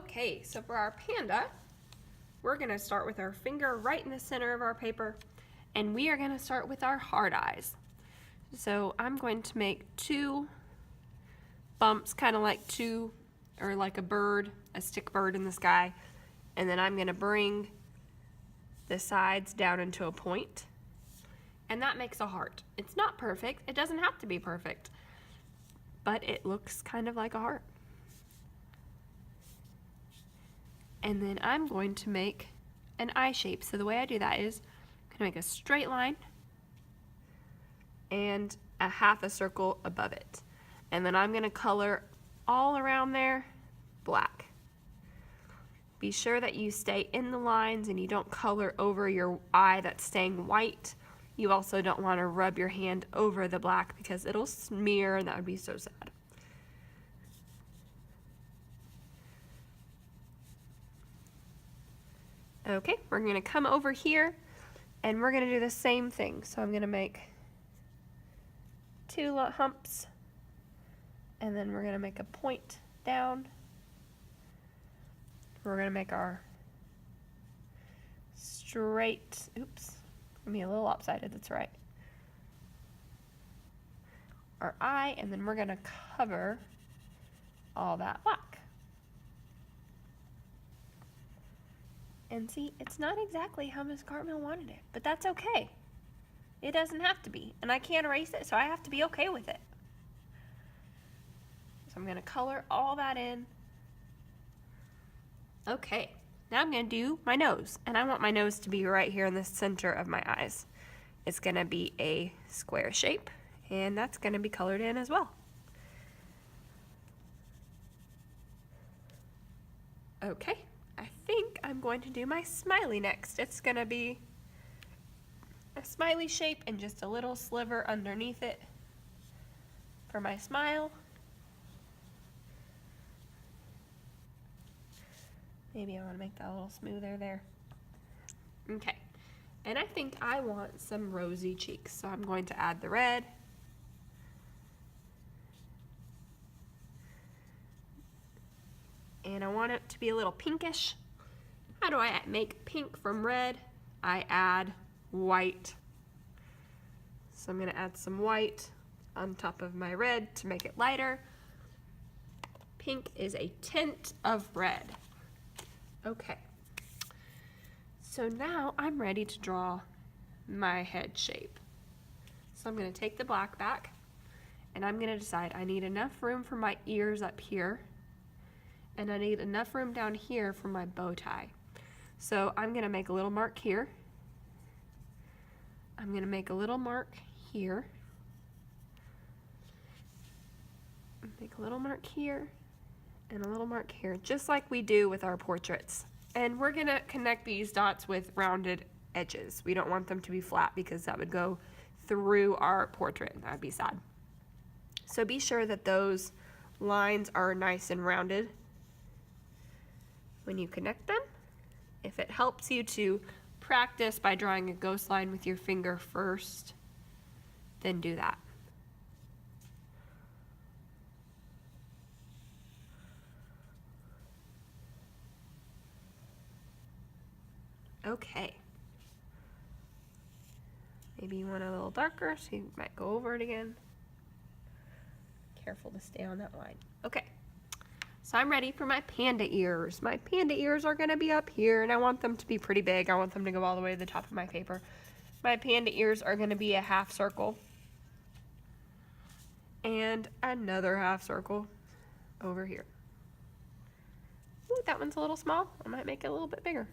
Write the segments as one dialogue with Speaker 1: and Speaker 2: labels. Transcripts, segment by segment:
Speaker 1: Okay, so for our panda, we're going to start with our finger right in the center of our paper, and we are going to start with our hard eyes. So I'm going to make 2 bumps, kind of like like a bird, a stick bird in the sky, and then I'm going to bring the sides down into a point, and that makes a heart. It's not perfect, it doesn't have to be perfect, but it looks kind of like a heart. And then I'm going to make an eye shape. So the way I do that is I'm going to make a straight line and a half a circle above it. And then I'm going to color all around there black. Be sure that you stay in the lines and you don't color over your eye that's staying white. You also don't want to rub your hand over the black because it'll smear and that would be so sad. Okay, we're going to come over here and we're going to do the same thing. So I'm going to make 2 humps and then we're going to make a point down. We're going to make our straight, oops, let me a little lopsided, that's right. Our eye, and then we're going to cover all that black. And see, it's not exactly how Miss Cartmill wanted it, but that's okay. It doesn't have to be, and I can't erase it, so I have to be okay with it. So I'm going to color all that in. Okay, now I'm going to do my nose, and I want my nose to be right here in the center of my eyes. It's going to be a square shape, and that's going to be colored in as well. Okay. I think I'm going to do my smiley next. It's going to be a smiley shape and just a little sliver underneath it for my smile. Maybe I want to make that a little smoother there. Okay, and I think I want some rosy cheeks, so I'm going to add the red. And I want it to be a little pinkish. How do I make pink from red? I add white. So I'm going to add some white on top of my red to make it lighter. Pink is a tint of red. Okay. So now I'm ready to draw my head shape. So I'm going to take the black back and I'm going to decide I need enough room for my ears up here. And I need enough room down here for my bow tie. So I'm going to make a little mark here. I'm going to make a little mark here. Make a little mark here and a little mark here, just like we do with our portraits. And we're going to connect these dots with rounded edges. We don't want them to be flat because that would go through our portrait and that would be sad. So be sure that those lines are nice and rounded when you connect them. If it helps you to practice by drawing a ghost line with your finger first, then do that. Okay. Maybe you want a little darker, so you might go over it again. Careful to stay on that line. Okay. So I'm ready for my panda ears. My panda ears are going to be up here, and I want them to be pretty big. I want them to go all the way to the top of my paper. My panda ears are going to be a half circle. And another half circle over here. Ooh, that one's a little small. I might make it a little bit bigger.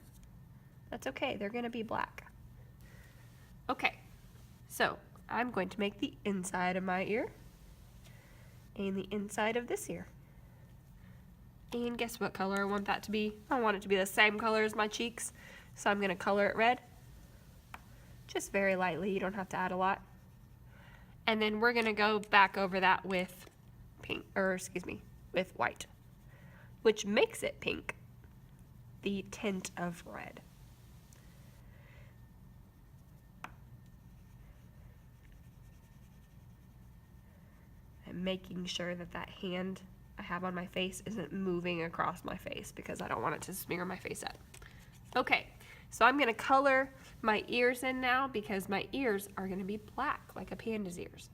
Speaker 1: That's okay. They're going to be black. Okay. So I'm going to make the inside of my ear and the inside of this ear. And guess what color I want that to be? I want it to be the same color as my cheeks. So I'm going to color it red. Just very lightly. You don't have to add a lot. And then we're going to go back over that with with white, which makes it pink, the tint of red. I'm making sure that that hand I have on my face isn't moving across my face because I don't want it to smear my face up. Okay, so I'm gonna color my ears in now because my ears are gonna be black like a panda's ears.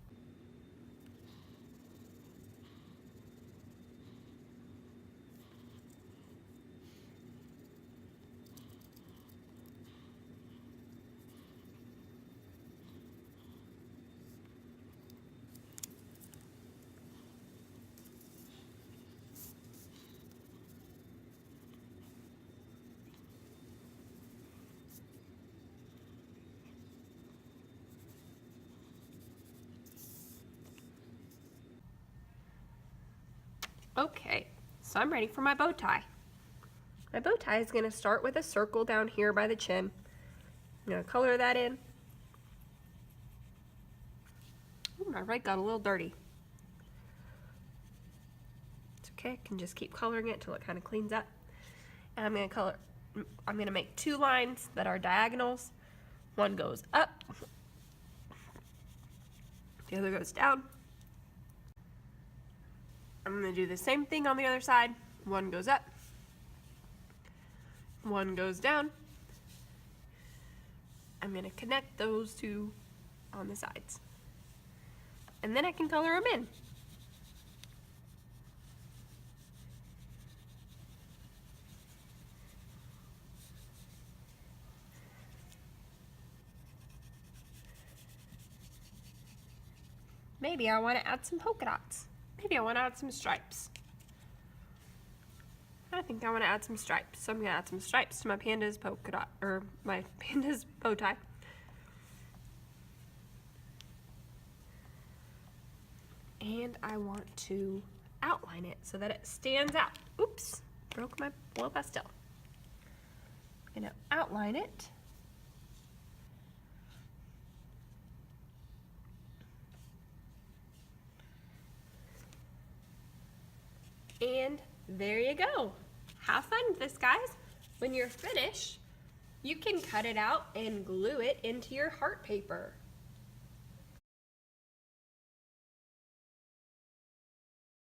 Speaker 1: Okay, so I'm ready for my bow tie. My bow tie is going to start with a circle down here by the chin. I'm going to color that in. Ooh, my right got a little dirty. It's okay, I can just keep coloring it till it kind of cleans up. And I'm going to make 2 lines that are diagonals. One goes up, the other goes down. I'm going to do the same thing on the other side. One goes up, one goes down. I'm going to connect those 2 on the sides. And then I can color them in. Maybe I want to add some polka dots. Maybe I want to add some stripes. I think I want to add some stripes. So I'm going to add some stripes to my panda's polka dot, or my panda's bow tie. And I want to outline it so that it stands out. Oops, broke my blow pastel. I'm going to outline it. And there you go. Have fun with this, guys. When you're finished, you can cut it out and glue it into your heart paper.